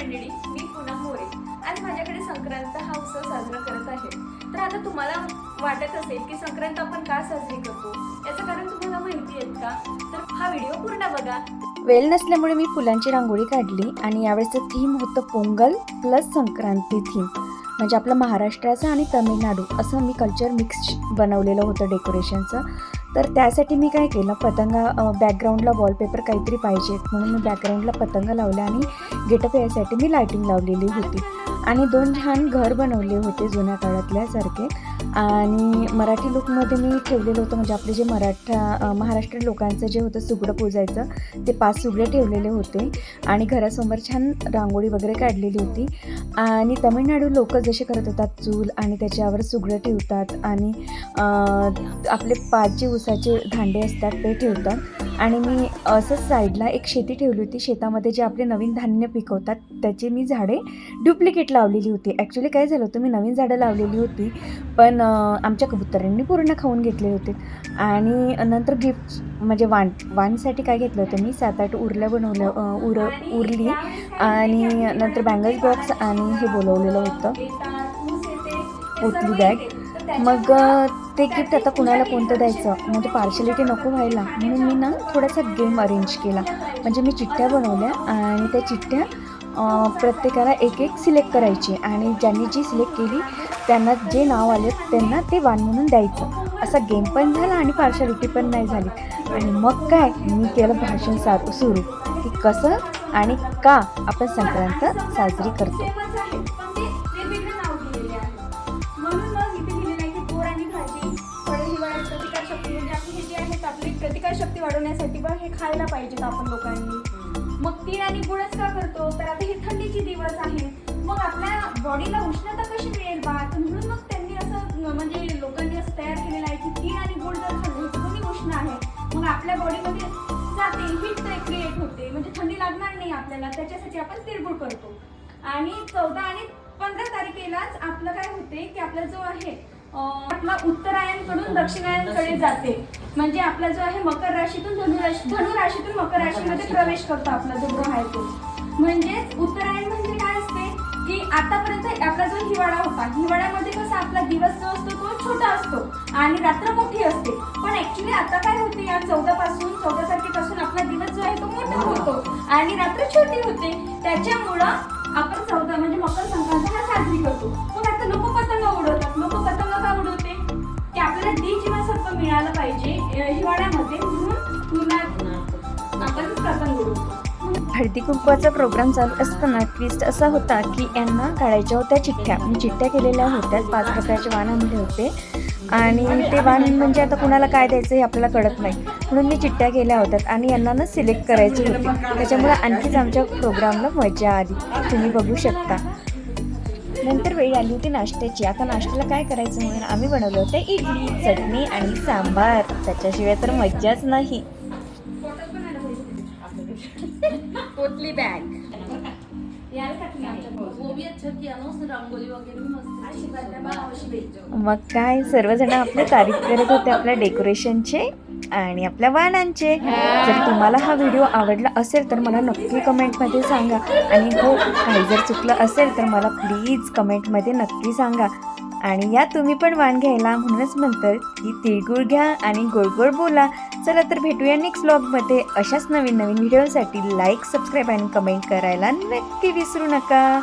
मंडळी, मी पूनम मोरे. आज माझ्याकडे संक्रांत हा उत्सव साजरा करत आहे. तर आता तुम्हाला वाटत असेल की संक्रांत आपण का साजरी करतो, याचं कारण तुम्हाला माहिती आहे का? तर हा व्हिडिओ पूर्ण बघा. वेळ नसल्यामुळे मी फुलांची रांगोळी काढली आणि यावेळेचं थीम होतं पोंगल प्लस संक्रांती थीम. म्हणजे आपलं महाराष्ट्राचं आणि तमिळनाडू असं मी कल्चर मिक्स बनवलेलं होतं डेकोरेशनचं. तर त्यासाठी मी काय केलं, पतंगा बॅकग्राऊंडला वॉलपेपर काहीतरी पाहिजेत म्हणून मी बॅकग्राऊंडला पतंग लावल्या आणि गेटअप यासाठी मी लायटिंग लावलेली होती. आणि 2 छान घर बनवले होते जुन्या काळातल्यासारखे. आणि मराठी लुकमध्ये मी ठेवलेलं होतं, म्हणजे आपले जे महाराष्ट्रीयन लोकांचं जे होतं सुगडं पूजायचं ते 5 सुगडे ठेवलेले होते. आणि घरासमोर छान रांगोळी वगैरे काढलेली होती. आणि तमिळनाडू लोक जसे करत होतात चूल आणि त्याच्यावर सुगडं ठेवतात आणि आपले 5 जे उसाचे धांडे असतात ते ठेवतात. आणि मी असंच साईडला एक शेती ठेवली होती. शेतामध्ये जे आपले नवीन धान्य पिकवतात त्याचे मी झाडे डुप्लिकेट लावलेली होती. ॲक्च्युली काय झालं होतं, मी नवीन झाडं लावलेली होती पण आमच्या कबुतरांनी पूर्ण खाऊन घेतले होते. आणि नंतर गिफ्ट म्हणजे वाणीसाठी काय घेतलं होतं मी, 7-8 उरल्या बनवल्या उरली. आणि नंतर बँगल्स बॉक्स आणि हे बोलवलेलं होतं पोतली बॅग. मग ते गिफ्ट आता कुणाला कोणतं द्यायचं, म्हणजे पार्शलिटी नको व्हायला म्हणून मी ना थोडासा गेम अरेंज केला. म्हणजे मी चिठ्ठ्या बनवल्या आणि त्या चिठ्ठ्या प्रत्येकाला एक सिलेक्ट करायची आणि ज्यांनी जी सिलेक्ट केली त्यांना जे नाव आले त्यांना ते वाण म्हणून द्यायचं. असा गेम पण झाला आणि पार्शलिटी पण नाही झाली. आणि मग काय, मी केलं भाषण सुरू की कसं आणि का आपण संक्रांत साजरी करतो. प्रतिकारशक्ती वाढवण्यासाठी बघ हे खायला पाहिजेत आपण लोकांनी. मग तीळ आणि गुळच का करतो, तर आता हे थंडीचे दिवस आहेत, मग आपल्या बॉडीला उष्णता कशी मिळेल बा, तर म्हणून मग त्यांनी असं म्हणजे लोकांनी असं तयार केलेलं आहे की तीळ आणि गुळ जर खाल्ले तर दोन्ही उष्ण आहे, मग आपल्या बॉडीमध्ये जाते हीट क्रिएट होते, म्हणजे थंडी लागणार नाही आपल्याला, त्याच्यासाठी आपण तिळगुळ करतो. आणि 14 आणि 15 तारखेलाच आपलं काय होते की आपला जो आहे आपला उत्तरायणकडून दक्षिणायनकडे जाते. म्हणजे आपला जो आहे मकर राशीतून धनु राशीतून मकर राशीमध्ये प्रवेश करतो आपला जो ग्रह आहे तो. म्हणजेच उत्तरायण म्हणजे काय असते की आतापर्यंत आपला जो हिवाळा होता, हिवाळ्यामध्ये कसा आपला दिवस जो असतो तो छोटा असतो आणि रात्र मोठी असते. पण ऍक्च्युली आता काय होते, या 14 तारखेपासून आपला दिवस जो आहे तो मोठा होतो आणि रात्र छोटी होते. त्याच्यामुळं आपण 14 म्हणजे मकर संक्रांत हा साजरी करतो. मग आता लोक पतंग उडवतात. लोक पतंग का उडवते की आपल्याला डी जीवनसत्व मिळालं पाहिजे हिवाळ्यामध्ये, म्हणून आपण पतंग उडवतो. हळदी कुंकवाचा प्रोग्राम चालू असताना ट्विस्ट असा होता की यांना काढायच्या होत्या चिठ्ठ्या. मी चिठ्ठ्या केलेल्या होत्या, 5 प्रकारचे वाण आणले होते. आणि ते वाण म्हणजे आता कुणाला काय द्यायचं हे आपल्याला कळत नाही, म्हणून मी चिठ्ठ्या केल्या होत्या आणि यांना ना सिलेक्ट करायची होती. त्याच्यामुळे आणखीच आमच्या प्रोग्रामला मजा आली, तुम्ही बघू शकता. नंतर वेळ आली होती नाश्त्याची. आता नाश्त्याला काय करायचं म्हणून आम्ही बनवलं होतं इडली, चटणी आणि सांबार. त्याच्याशिवाय तर मज्जाच नाही. पोतली बॅग मग काय, सर्वजण आपली तारीफ करत होते आपल्या डेकोरेशनचे आणि आपल्या वाणांचे. जर तुम्हाला हा व्हिडिओ आवडला असेल तर मला नक्की कमेंटमध्ये सांगा. आणि हो, काही जर चुकलं असेल तर मला प्लीज कमेंटमध्ये नक्की सांगा. आणि या तुम्ही पण वाण घ्यायला, म्हणूनच म्हणतात की तिळगुळ घ्या आणि गोड गोड बोला. चला तर भेटूया नेक्स्ट व्लॉगमध्ये. अशाच नवीन व्हिडिओसाठी लाईक, सबस्क्राईब आणि कमेंट करायला नक्की विसरू नका.